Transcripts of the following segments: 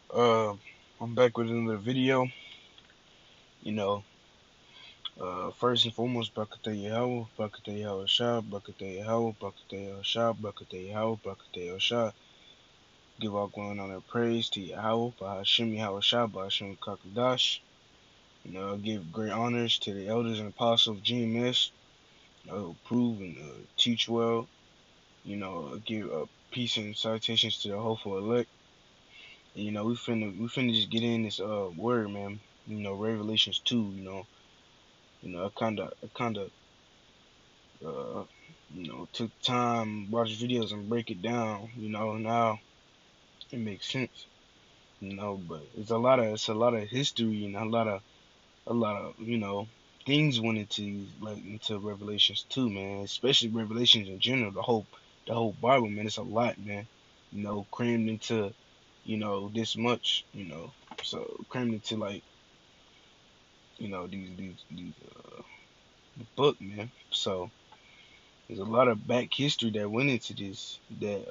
Uh, I'm back with another video. You know, first and foremost, Bakate Yahawah, Bakate Yahawashi, Bakate Yahawah, Bakate Yahawashi, Bakate Yahawah, Bakate Yahawashi. Give all glory and honor and praise to Yahawah, bahasham, Yahawashi, bahasham, qadash. Give great honors to the elders and apostles of GMS. Who prove and teach well. Give peace and citations to the hopeful elect. And, we finna just get in this word, man. Revelations 2. I kind of uh, took time, watched videos, and break it down. Now it makes sense. But it's a lot of history and a lot of things went into Revelations too, man. Especially Revelations in general. The whole Bible, man. It's a lot, man. Crammed into this much. So crammed into like these the book, man. So there's a lot of back history that went into this that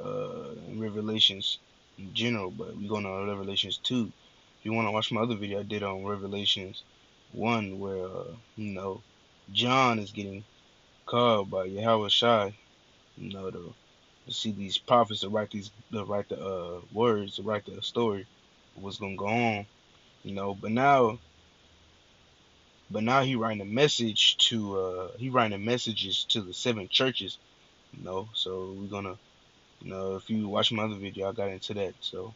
in Revelations in general, but we're going on Revelations 2. If you want to watch my other video I did on Revelations 1 where John is getting called by Yahawashi, to see these prophets to write the words, to write the story of what's gonna go on, but now he writing messages to the seven churches, so we're gonna if you watch my other video, I got into that. So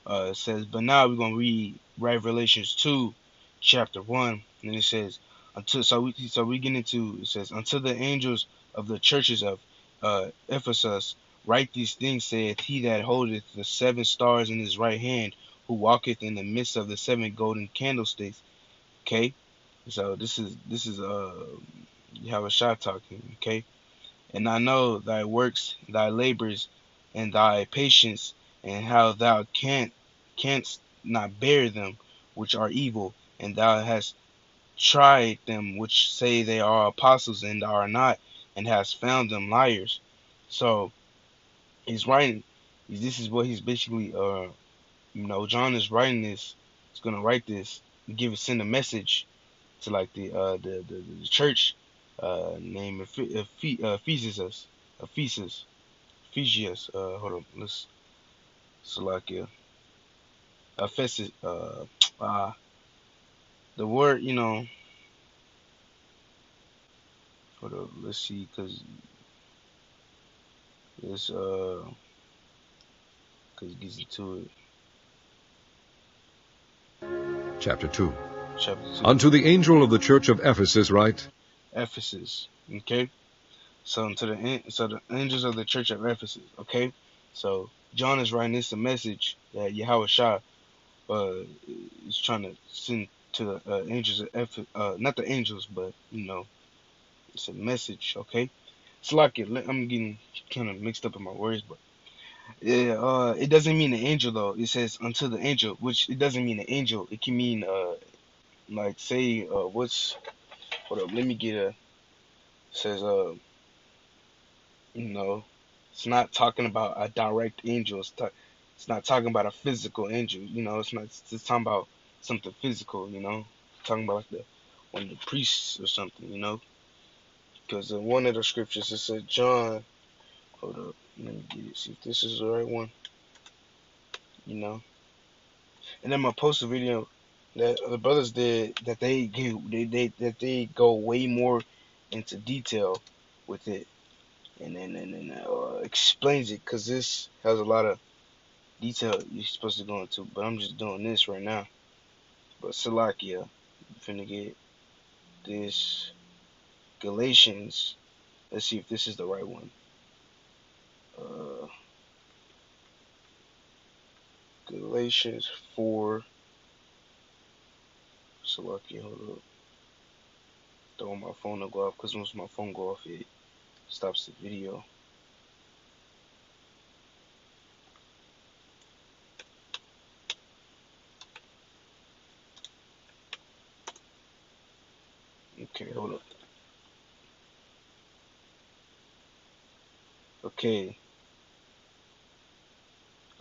it says, but now we're gonna read Revelations 2, chapter 1, and it says, we get into it says, until the angels of the churches of Ephesus write these things, saith he that holdeth the seven stars in his right hand, who walketh in the midst of the seven golden candlesticks. Okay, so this is Yahawashi talking. Okay, and I know thy works, thy labors, and thy patience, and how thou canst not bear them which are evil, and thou hast tried them which say they are apostles and are not, and hast found them liars. So he's writing. This is what he's basically. John is writing this. He's gonna write this, send a message to like the church named Ephesus. Ephesus. Ephesians. Hold on. Let's Salakia. Ephesus. Uh, the word. Hold up. Let's see, cause it's cause it gets into it. Chapter 2. Chapter 2. Unto the angel of the church of Ephesus write. Ephesus. Okay. So the angels of the church of Ephesus. Okay. So John is writing this a message that Yahawashi uh is trying to send to the angels of not the angels, but it's a message. Okay. It's like I'm getting kind of mixed up in my words, but yeah, it doesn't mean the angel though. It says unto the angel, which it doesn't mean the angel. It can mean like say what's hold up, let me get a it says you know it's not talking about a direct angel. It's not talking about a physical angel. It's just talking about something physical. Talking about like the one of the priests or something. Because in one of the scriptures it said John. Hold up, let me get it. See if this is the right one. You know. And then I post a video that the brothers did that they go way more into detail with it, and then explains it, because this has a lot of detail you're supposed to go into, but I'm just doing this right now. But Salakia, I'm finna get this Galatians. Let's see if this is the right one. Uh, Galatians 4. Salakia, hold up. Don't want my phone to go off, because once my phone go off, it stops the video. Okay, hold up. Okay.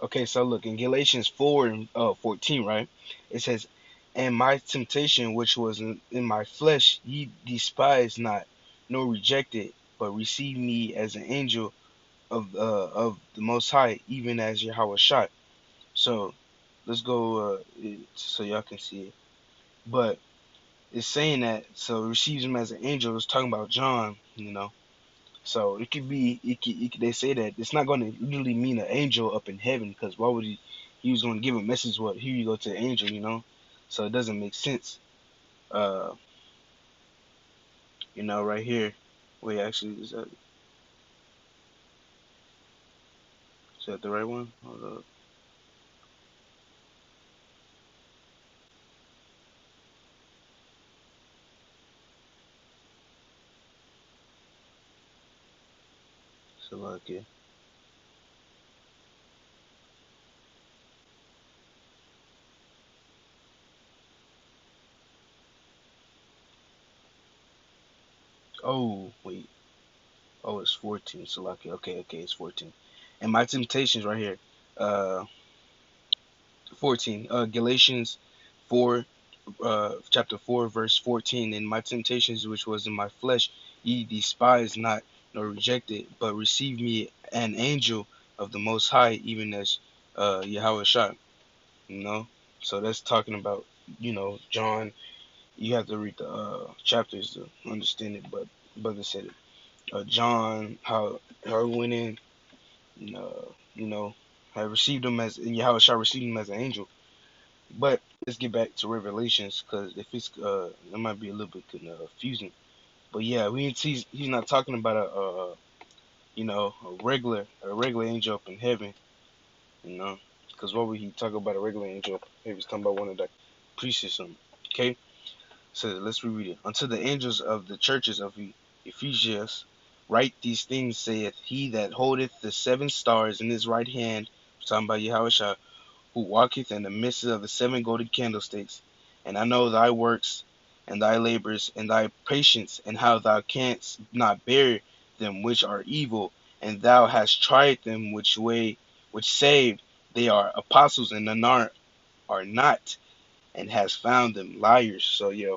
Okay, so look in Galatians 4 and 14, right? It says, "And my temptation, which was in my flesh, ye despise not, nor rejected, but receive me as an angel of the Most High, even as Yahawashi." So let's go so y'all can see it. But it's saying that so it receives him as an angel. It's talking about John. So it could be, they say that it's not going to literally mean an angel up in heaven, because why would he was going to give a message, what, here you go to the angel. So it doesn't make sense. Uh, right here. Wait, actually, is that the right one? Hold up. So like, yeah. Oh, wait. Oh, it's 14. So like, okay, it's 14. And my temptations right here. 14. Galatians 4, chapter 4, verse 14. "And my temptations which was in my flesh, ye despise not, nor rejected, but receive me an angel of the Most High, even as Yahawashi." You know, so that's talking about John. You have to read the chapters to understand it, but brother said it. John, how he went in, you know, I received him as, and Yahawashi received him as an angel. But let's get back to Revelations, because if it's it might be a little bit confusing. But yeah, he's not talking about a regular angel up in heaven, you know, because what would he talk about a regular angel up in heaven? He's talking about one of the priests or something. Okay, so let's reread it. "Unto the angels of the churches of Ephesus write these things, saith he that holdeth the seven stars in his right hand," talking about Yahushua, "who walketh in the midst of the seven golden candlesticks. And I know thy works, and thy labors, and thy patience, and how thou canst not bear them which are evil, and thou hast tried them which say they are apostles, and none are not, and hast found them liars." So yeah,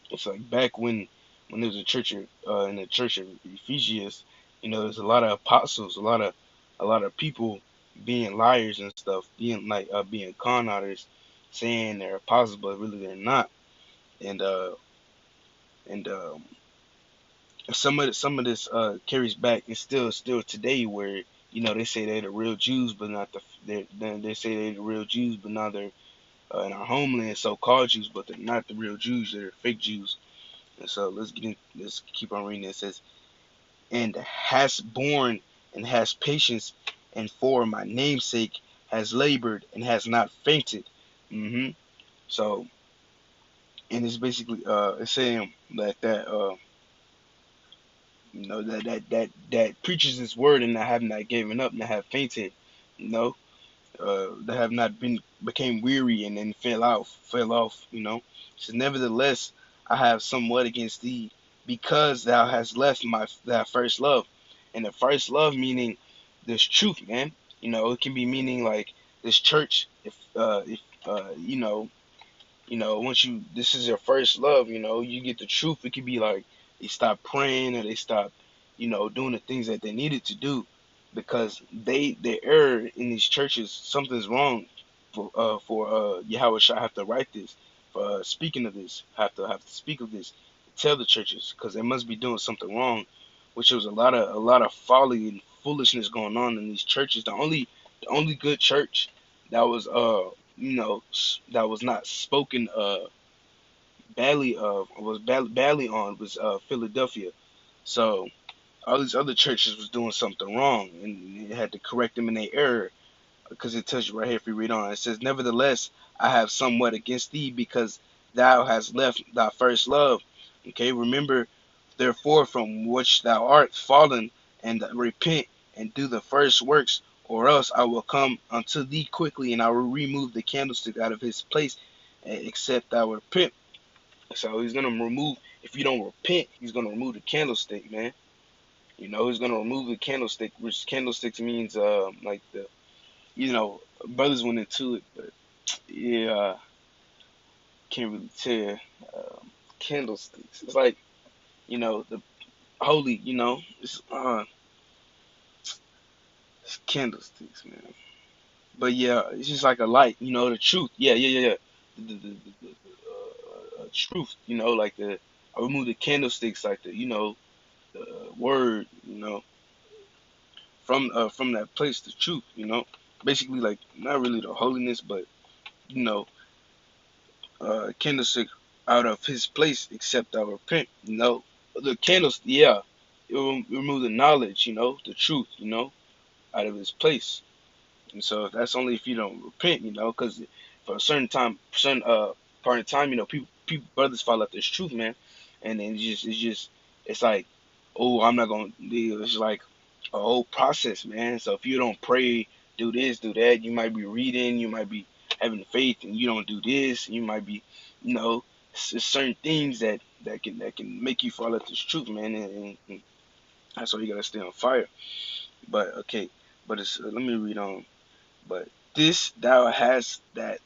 it's like back when there was a church in the church of Ephesus, there's a lot of apostles, a lot of people being liars and stuff, being con artists, saying they're apostles but really they're not. And some of this carries back, and still today, where they say they're the real Jews but not they say they're the real Jews, but now they're in our homeland, so-called Jews, but they're not the real Jews, they're fake Jews. And so let's keep on reading. It says, "And has borne and has patience, and for my name's sake has labored and has not fainted." So, and it's basically it's saying that preaches this word and have not given up and have fainted, you know, that have not became weary and then fell off. It says, "Nevertheless, I have somewhat against thee, because thou hast left thy first love." And the first love meaning this truth, man. It can be meaning like this church. If once this is your first love, you get the truth. It could be like they stop praying, or they stop, doing the things that they needed to do, because they err in these churches. Something's wrong. For Yahweh shall have to write this, for speaking of this, have to speak of this, tell the churches, because they must be doing something wrong, which was a lot of folly and foolishness going on in these churches. The only good church that was that was not spoken badly of, was badly on, was Philadelphia. So all these other churches was doing something wrong, and you had to correct them in their error, because it tells you right here, if you read on, it says, "Nevertheless, I have somewhat against thee, because thou hast left thy first love." Okay, "Remember therefore from which thou art fallen, and repent, and do the first works, or else I will come unto thee quickly, and I will remove the candlestick out of his place, except thou repent." So he's gonna remove, if you don't repent, he's gonna remove the candlestick, man. He's gonna remove the candlestick, which candlesticks means like brothers went into it, but yeah, can't really tell. Candlesticks. It's like the holy. It's candlesticks, man. But yeah, it's just like a light. The truth. Yeah, yeah, yeah, yeah. The truth. Like I remove the candlesticks, like the word. From that place, the truth. Basically like not really the holiness, but you know candlestick out of his place, except I repent. The candles, yeah, it will remove the knowledge, the truth, out of his place. And so that's only if you don't repent, because for a certain time, certain part of time, people brothers fall out this truth, man, and then it's like, oh, I'm not gonna. It's like a whole process, man. So if you don't pray, do this, do that, you might be reading, you might be having faith, and you don't do this, you might be, it's certain things that can make you fall out this truth, man, and that's why you gotta stay on fire. But okay, but let me read on. But this thou hast the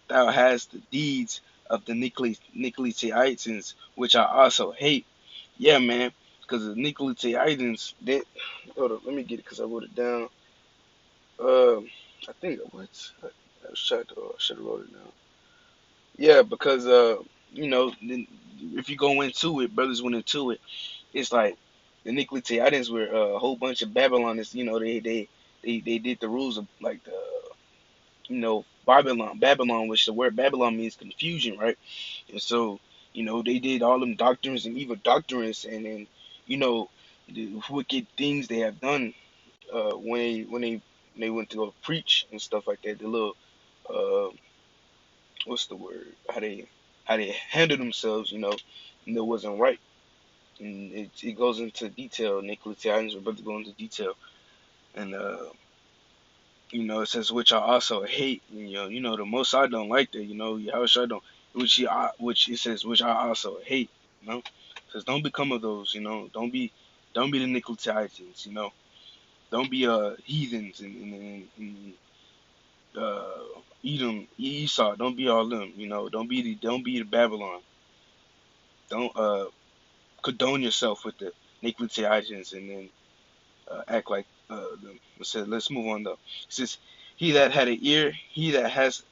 deeds of the Nicolaitans, which I also hate. Yeah, man, because the Nicolaitans, they hold up, let me get it because I wrote it down. I think what I should have wrote it down. Yeah, because if you go into it, brothers went into it. It's like the Nicolaitans were a whole bunch of Babylonists. They did the rules of like the Babylon, which the word Babylon means confusion, right? And so, they did all them doctrines and evil doctrines, and then, you know, the wicked things they have done when they went to go preach and stuff like that. The little uh, what's the word? How they handle themselves, and it wasn't right. And it goes into detail. Nicholas Titans are about to go into detail, and it says which I also hate. The most I don't like that. Yahawashi don't, which it says which I also hate. You know, it says don't become of those. Don't be the Nicolaitans. Don't be heathens and Edom, Esau. Don't be all them. Don't be the Babylon. Don't condone yourself with the Nicolaitans and then act like them. It says let's move on though. It says he that has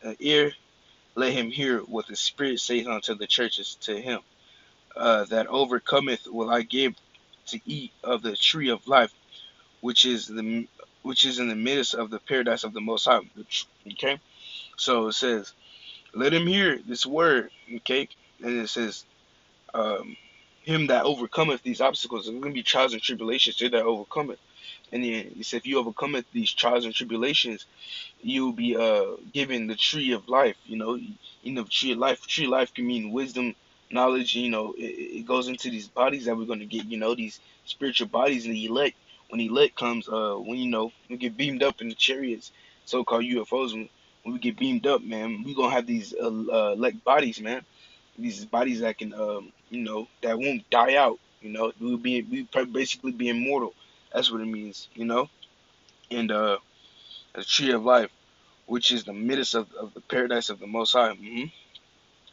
an ear, let him hear what the Spirit saith unto the churches. To him that overcometh will I give to eat of the tree of life, which is in the midst of the paradise of the Most High. Okay, so it says, let him hear this word. Okay, and it says, um, him that overcometh these obstacles. There's going to be trials and tribulations. They that overcometh, and then it says, if you overcometh these trials and tribulations, you'll be given the tree of life. Tree of life. Tree of life can mean wisdom, knowledge. It goes into these bodies that we're gonna get. These spiritual bodies, and the elect. When the elect comes, when we get beamed up in the chariots, so-called UFOs. When we get beamed up, man, we gonna have these elect bodies, man. These bodies that can, that won't die out. We basically be immortal. That's what it means. And the tree of life, which is the midst of the paradise of the Most High. And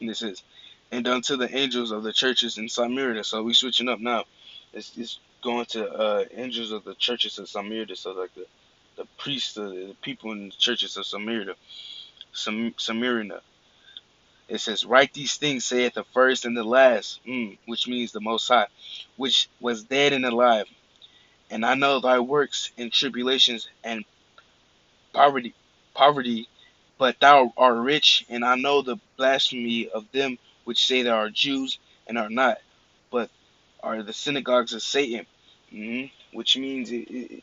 this is, and unto the angels of the churches in Samirda. So we switching up now. It's going to angels of the churches of Samirda. So like the priests, the people in the churches of Samirda, Samirna. It says, write these things, saith the first and the last, which means the Most High, which was dead and alive. And I know thy works and tribulations and poverty, poverty, but thou art rich, and I know the blasphemy of them which say they are Jews and are not, but are the synagogues of Satan. Which means a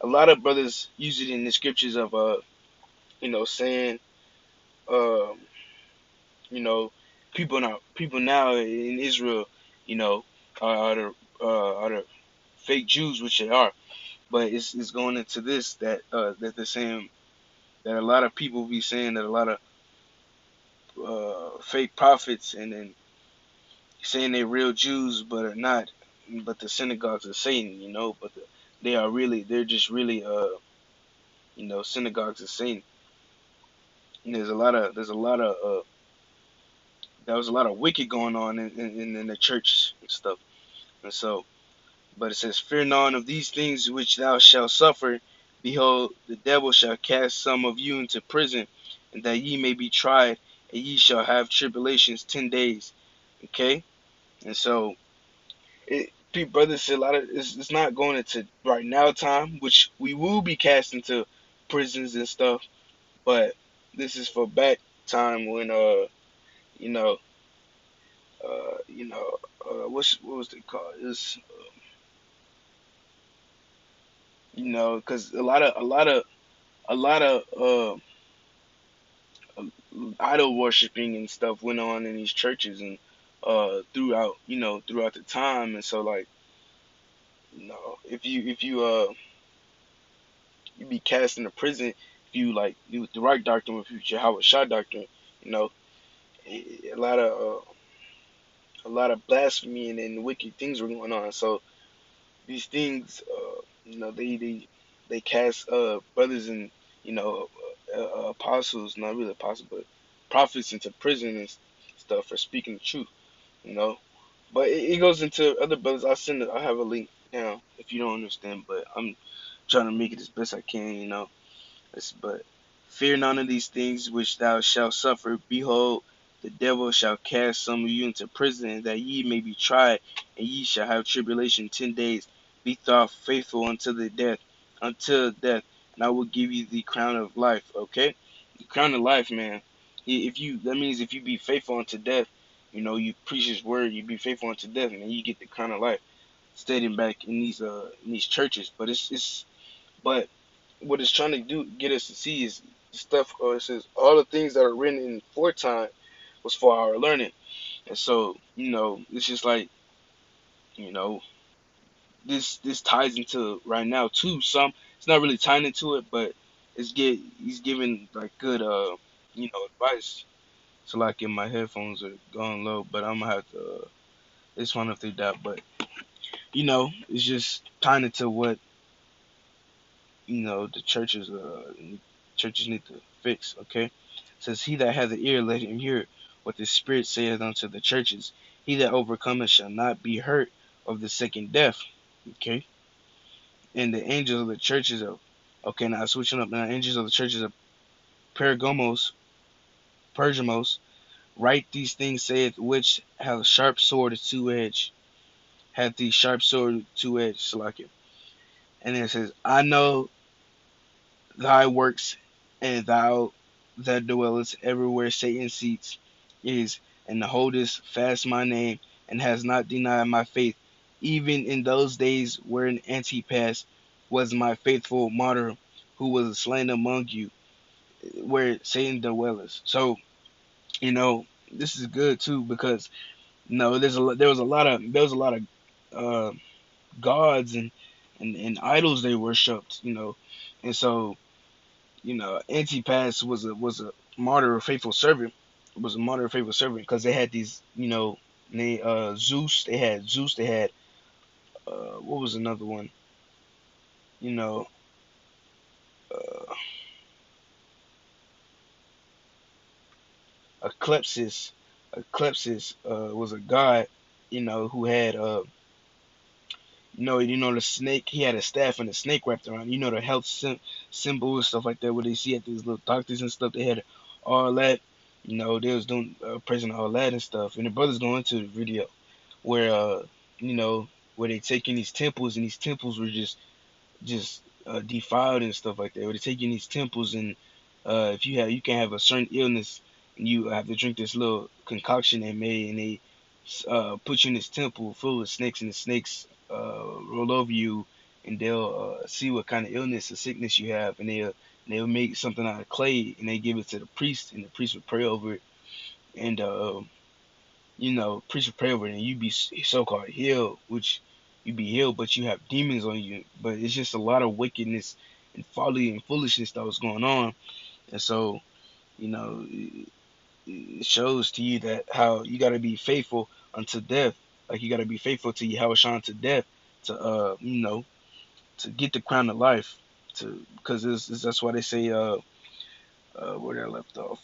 lot of brothers use it in the scriptures of saying um, you know people now in Israel, you know, are the fake Jews, which they are. But it's going into this that they're saying that a lot of people be saying that a lot of fake prophets and then saying they're real Jews but are not, but the synagogues of Satan, but they're just really synagogues of Satan. there's a lot of there was a lot of wicked going on in the church and stuff. And so, but it says, "Fear none of these things which thou shalt suffer. Behold, the devil shall cast some of you into prison, and that ye may be tried, and ye shall have tribulations 10 days." Okay, and so people, brothers, a lot of it's not going into right now time, which we will be cast into prisons and stuff, but this is for back time when you know you know what was it called? It's because a lot of idol worshiping and stuff went on in these churches and throughout the time. And so, like, if you be cast into prison if you like use the right doctrine, if you Yahawashi doctrine, you know a lot of blasphemy and wicked things were going on. So these things, they cast brothers and apostles, not really apostles, but prophets into prison and stuff for speaking the truth. You know, but it goes into other brothers. I have a link now if you don't understand, but I'm trying to make it as best I can. But fear none of these things which thou shalt suffer. Behold, the devil shall cast some of you into prison, that ye may be tried, and ye shall have tribulation 10 days. Be thou faithful until death, and I will give you the crown of life. Okay, the crown of life, man. That means if you be faithful unto death, you preach His word, you be faithful unto death, and you get the crown of life. Studying back in these churches, but but what it's trying to do get us to see is stuff. It says all the things that are written in foretime was for our learning. And so it's just like you know this ties into right now too. Some it's not really tying into it, but he's giving like good advice. So like in my headphones are going low, but I'm gonna have to it's one if they die. But it's just tying into what the churches need to fix. Okay, it says, "He that hath an ear, let him hear what the Spirit saith unto the churches. He that overcometh shall not be hurt of the second death." Okay, and the angels of the churches of now switching up now, angels of the churches of Pergamos, Pergamos, write these things, saith which have a sharp sword of two edge, hath the sharp sword two edge, Salakia. And then it says, "I know thy works, and thou that dwellest everywhere Satan seats is, and holdest fast my name, and has not denied my faith, even in those days wherein Antipas was my faithful martyr, who was slain among you, where Satan dwelleth." So, this is good too, because there was a lot of uh, gods and idols they worshipped, and so Antipas was a martyr, a faithful servant. Was a martyr, a faithful servant, because they had these, Zeus. They had Zeus. They had what was another one? You know, uh, Eclipsis. Eclipsis was a god, who had the snake. He had a staff and a snake wrapped around. The health symbol and stuff like that. Where they see at these little doctors and stuff, they had all that. They was doing praising all that and stuff. And the brothers go into the video where you know, where they taking these temples, and these temples were just defiled and stuff like that. Where they taking these temples, and if you can have a certain illness, and you have to drink this little concoction they made, and they put you in this temple full of snakes, and the snakes roll over you, and they'll see what kind of illness or sickness you have, and they'll make something out of clay, and they give it to the priest, and the priest would pray over it, and priest would pray over it, and you be so-called healed, which you be healed, but you have demons on you. But it's just a lot of wickedness and folly and foolishness that was going on, and so it shows to you that how you got to be faithful unto death. Like you got to be faithful to Yahawashi unto death to to get the crown of life. Because that's why they say Where did I left off?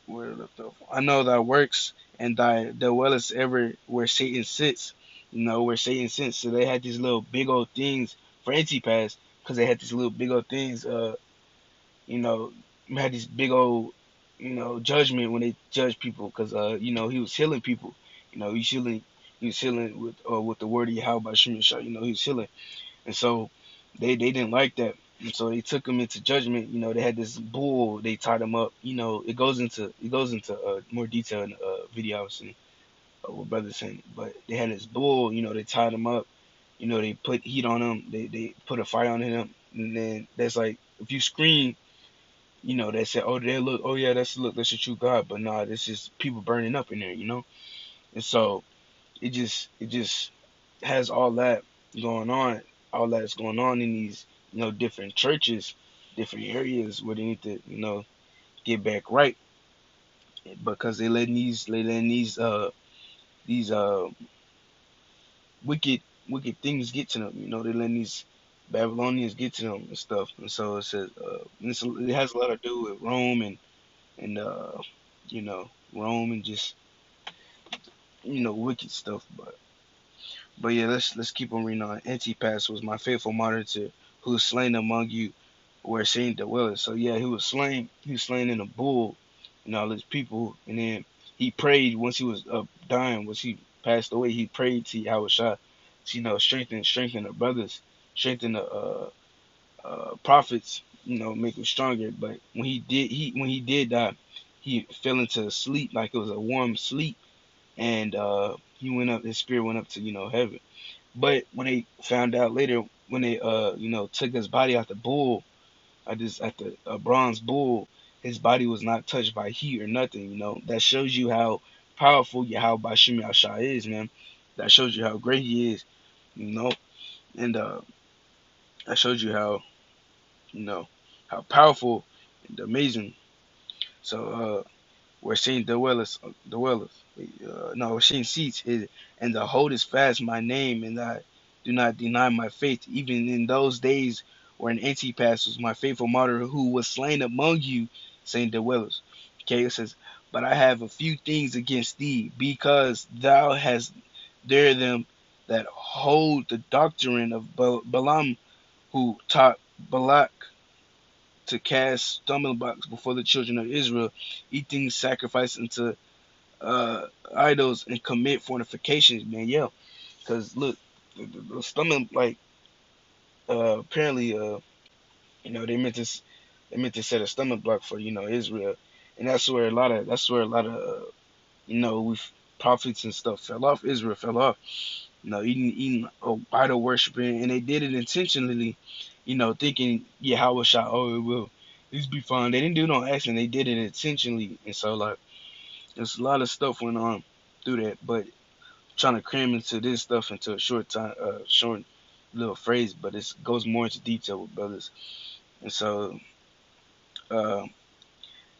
Where the I know thy works and thy dwellest ever where Satan sits. You know where Satan sits. So they had these little big old things for Antipas because they had these little big old things. You know, had these big old judgment when they judge people because he was healing people. He was healing with the word of Yahawah by Shimon Shah. He was healing. And so they didn't like that. And so they took him into judgment. They had this bull. They tied him up. It goes into more detail in the video I was seeing what brother saying. But they had this bull. They tied him up. They put heat on him. They put a fire on him. And then that's like if you scream, they say, oh, they look, oh yeah, that's a true God. But nah, this is people burning up in there. And so it just has all that going on, all that's going on in these, different churches, different areas where they need to, get back right because they letting these wicked things get to them. They letting these Babylonians get to them and stuff. And so it says it has a lot to do with Rome and you know Rome and just wicked stuff. But yeah, let's keep on reading on. Antipas was my faithful monitor, who was slain among you, where Satan dwelleth. So yeah, he was slain. He was slain in a bull, and all his people. And then he prayed once he was dying. Once he passed away, he prayed to Yahawashi, to, strengthen the brothers, strengthen the prophets. Make them stronger. But when he did die, he fell into sleep like it was a warm sleep, and he went up. His spirit went up to heaven. But when they found out later, when they took his body out the bull, at the bronze bull, his body was not touched by heat or nothing. That shows you how powerful Yahweh Bashim Yahshua is, man. That shows you how great he is, you know, and that shows you how powerful and amazing. So where Saint dwelleth, no, Saint seats is, and the holdest fast my name, and I do not deny my faith, even in those days where an Antipas was my faithful martyr who was slain among you, Saint dwelleth. Okay, it says, but I have a few things against thee, because thou hast there them that hold the doctrine of Balaam, who taught Balak to cast stumbling blocks before the children of Israel, eating sacrifice unto idols and commit fornications, man. Yeah, because look, the stumbling like apparently they meant to set a stumbling block for Israel, and that's where a lot of we prophets and stuff fell off. Israel fell off, eating idol worshiping, and they did it intentionally, thinking Yahawashi, oh, it will this be fun. They didn't do no action. They did it intentionally, and so like there's a lot of stuff went on through that, but trying to cram into this stuff into a short time, short little phrase, but it goes more into detail with brothers. And so uh,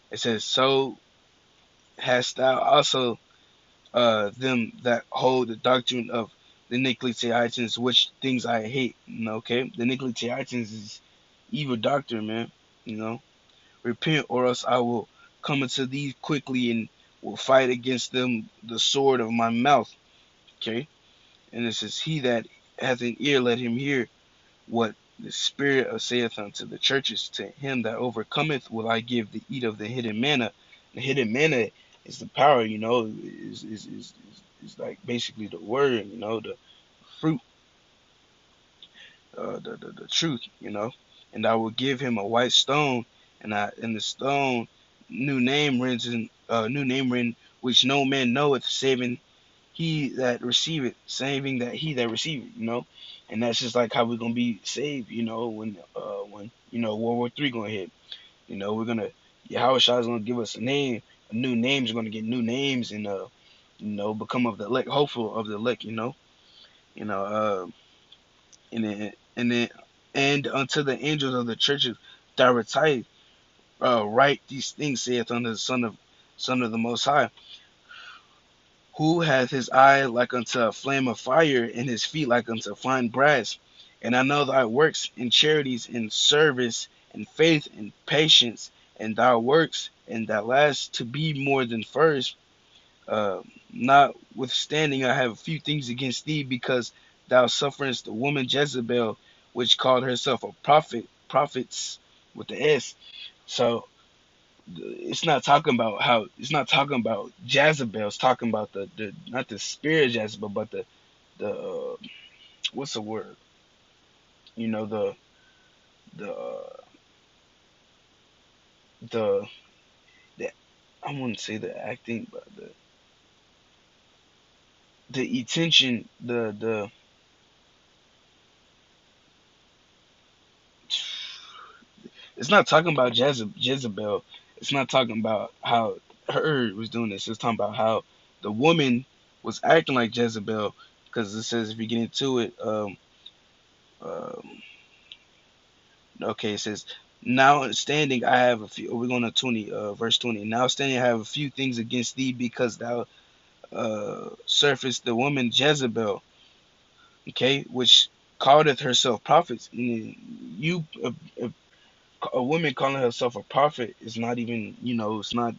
it says, so hast thou also them that hold the doctrine of the Nicolaitans, which things I hate. Okay, the Nicolaitans is evil doctrine, man. Repent, or else I will come unto thee quickly and will fight against them the sword of my mouth. Okay, and it says, he that hath an ear, let him hear what the Spirit saith unto the churches. To him that overcometh will I give the eat of the hidden manna. The hidden manna is the power, is like basically the word, the fruit, the truth, And I will give him a white stone, and the stone new name written, which no man knoweth, saving that he that receive it, And that's just like how we're gonna be saved, when World War III gonna hit. We're gonna Yahawashi is gonna give us a name, a new names, are gonna get new names, and become of the elect, hopeful of the elect, you know, and then and unto the angels of the churches that write these things, saith unto the Son of the Most High, who hath his eye like unto a flame of fire, and his feet like unto fine brass. And I know thy works and charities and service, and faith and patience and thy works, and that last to be more than first. Notwithstanding, I have a few things against thee, because thou sufferest the woman Jezebel, which called herself a prophets with the S. So it's not talking about Jezebel. It's talking about the not the spirit of Jezebel, but the what's the word? You know the the the I wouldn't say the acting, but the attention, the it's not talking about Jezebel. It's not talking about how her was doing this. It's talking about how the woman was acting like Jezebel. Because it says, if you get into it, um, okay, it says, now standing I have a few. We're going to 20, verse 20. Now standing I have a few things against thee, because thou surfaced the woman Jezebel, okay, which calleth herself prophets. You, a woman calling herself a prophet is not even, it's not.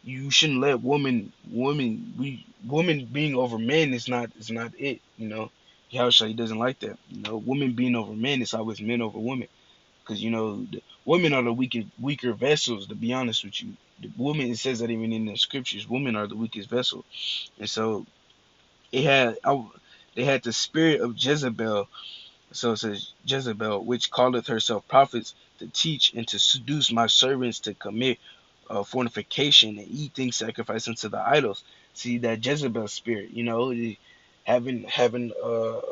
You shouldn't let woman being over men is not it. Yahawashi doesn't like that. Women being over men, it's always men over women, because the women are the weaker vessels. To be honest with you, the woman, it says that even in the scriptures, women are the weakest vessel. And so it had they had the spirit of Jezebel. So it says, Jezebel, which calleth herself prophets, to teach and to seduce my servants to commit fornication and eat things sacrificed unto the idols. See that Jezebel spirit, having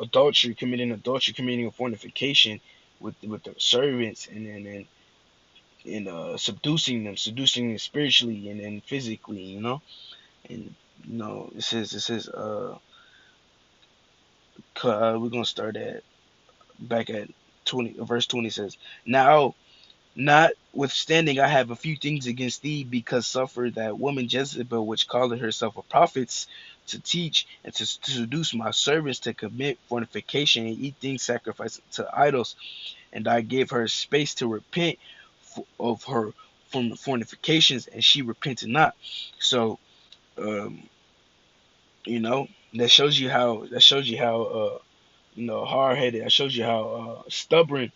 adultery, committing a fornication with the servants, and seducing them spiritually and physically, and we're gonna start at back at 20, verse 20 says, now notwithstanding, I have a few things against thee, because suffer that woman Jezebel, which calleth herself a prophet, to teach and to seduce my servants to commit fornication and eat things sacrificed to idols. And I gave her space to repent of her from fornications, and she repented not. So, um, that shows you how hard headed. That shows you how stubborn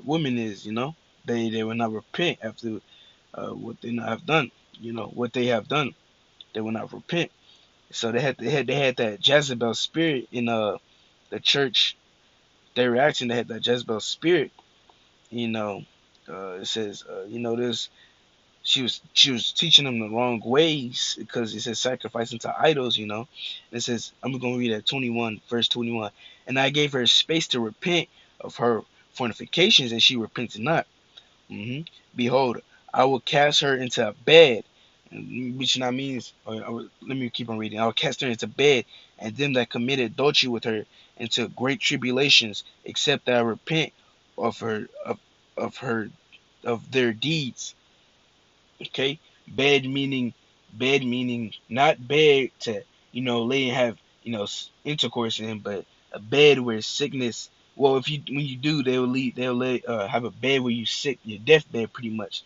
woman is. They will not repent after what they not have done. What they have done, they will not repent. So they had that Jezebel spirit in the church. They were acting. They had that Jezebel spirit. You know, it says there's she was teaching them the wrong ways, because it says sacrificing to idols. And it says, I'm gonna read at 21, verse 21. And I gave her space to repent of her fornications, and she repented not. hmm Behold, I will cast her into a bed, which now means, let me keep on reading. I will cast her into bed, and them that committed adultery with her into great tribulations, except that I repent of her of her of their deeds. Okay, bed meaning not bed to lay and have intercourse in, but a bed where sickness. Well, if you when you do, they'll have a bed where you sick, your deathbed pretty much,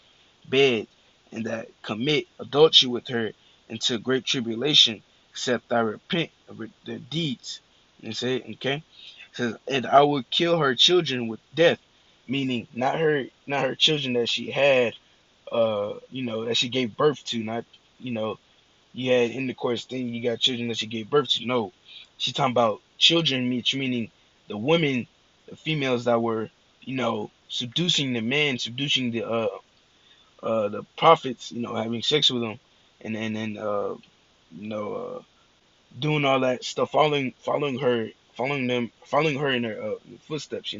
bed, and that commit adultery with her into great tribulation, except I repent of their deeds. You say, okay? It says, and I will kill her children with death, meaning not her children that she had, that she gave birth to, not, you know, you had intercourse thing, you got children that she gave birth to. No, she's talking about children, meaning the women, the females that were, seducing the men, seducing the prophets, having sex with them, and you know, doing all that stuff, following her in her footsteps,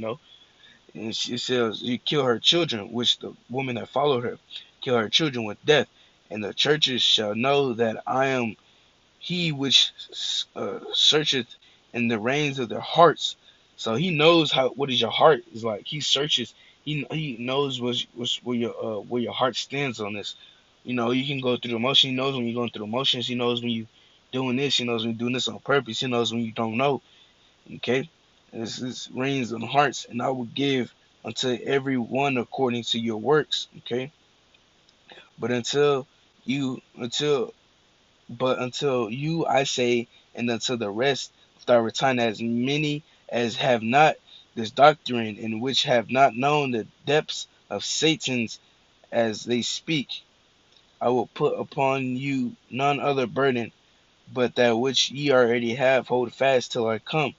and she says, you kill her children, which the woman that followed her, kill her children with death. And the churches shall know that I am he which searcheth in the reins of their hearts. So he knows what is your heart is like. He searches. He knows where your heart stands on this. You can go through the motion. He knows when you're going through the motions. He knows when you doing this. He knows when you're doing this on purpose. He knows when you don't know. Okay, this reigns on hearts, and I will give unto every one according to your works. Okay, but until you, I say, and until the rest of thy return, as many as have not this doctrine, and which have not known the depths of Satan's, as they speak, I will put upon you none other burden, but that which ye already have, hold fast till I come.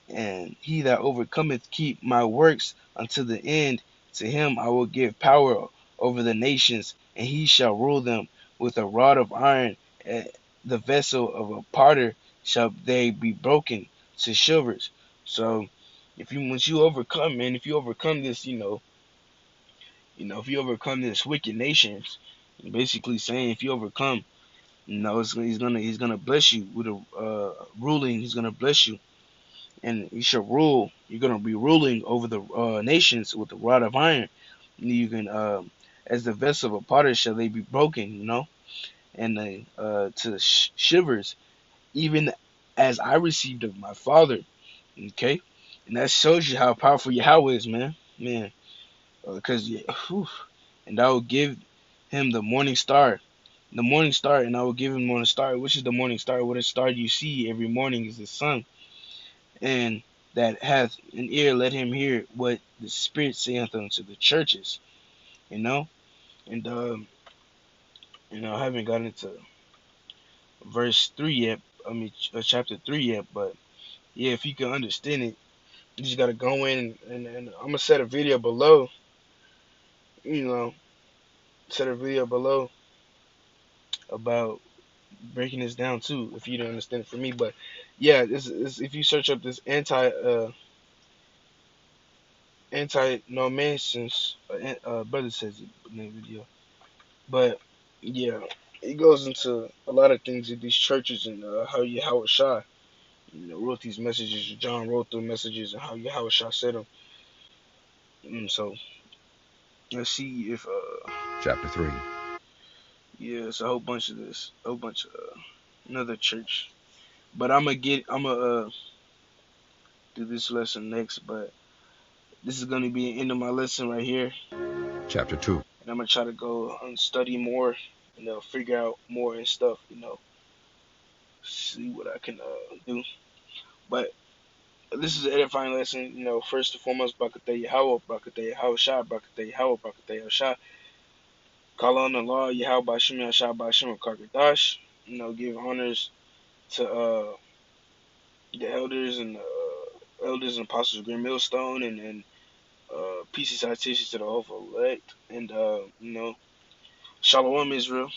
And he that overcometh keep my works unto the end, to him I will give power over the nations, and he shall rule them with a rod of iron. The vessel of a potter shall they be broken to shivers. So, once you overcome, man, if you overcome this, if you overcome this wicked nations, basically saying if you overcome, he's gonna bless you with a ruling. He's gonna bless you, and you shall rule. You're gonna be ruling over the nations with the rod of iron. You can, as the vessel of a potter, shall they be broken. And to shivers, even as I received of my Father. Okay, and that shows you how powerful Yahweh is, man. Because and I will give him the morning star. The morning star, and I will give him the morning star. Which is the morning star? What a star you see every morning is the sun. And that hath an ear, let him hear what the Spirit saith unto the churches. You know, and I haven't gotten into verse 3 yet. I mean, chapter 3 yet. But yeah, if you can understand it, you just gotta go in, and I'm gonna set a video below. You know, set a video below about breaking this down too, if you don't understand it for me. But yeah, this if you search up this anti-nomations, brother says it in the video. But yeah, it goes into a lot of things in these churches, and how Yahawashi, wrote these messages. John wrote the messages and how Yahawashi said them. So let's see if Chapter 3. yeah, it's a whole bunch of this, a whole bunch of another church. But I'm gonna do this lesson next. But this is gonna be the end of my lesson right here, Chapter 2. and I'm gonna try to go and study more, figure out more and stuff, see what I can do. But this is an edifying lesson, first and foremost, Bakatay Yahawah, Bakatay Yahawashi, Bakatay Yahawah, Bakatay Yahawashi. Call on the law, Yahawah bahasham, Yahawah bahasham, qadash. Give honors to the elders and apostles of Green Millstone, and peace and citations to the whole elect, and Shalom Israel.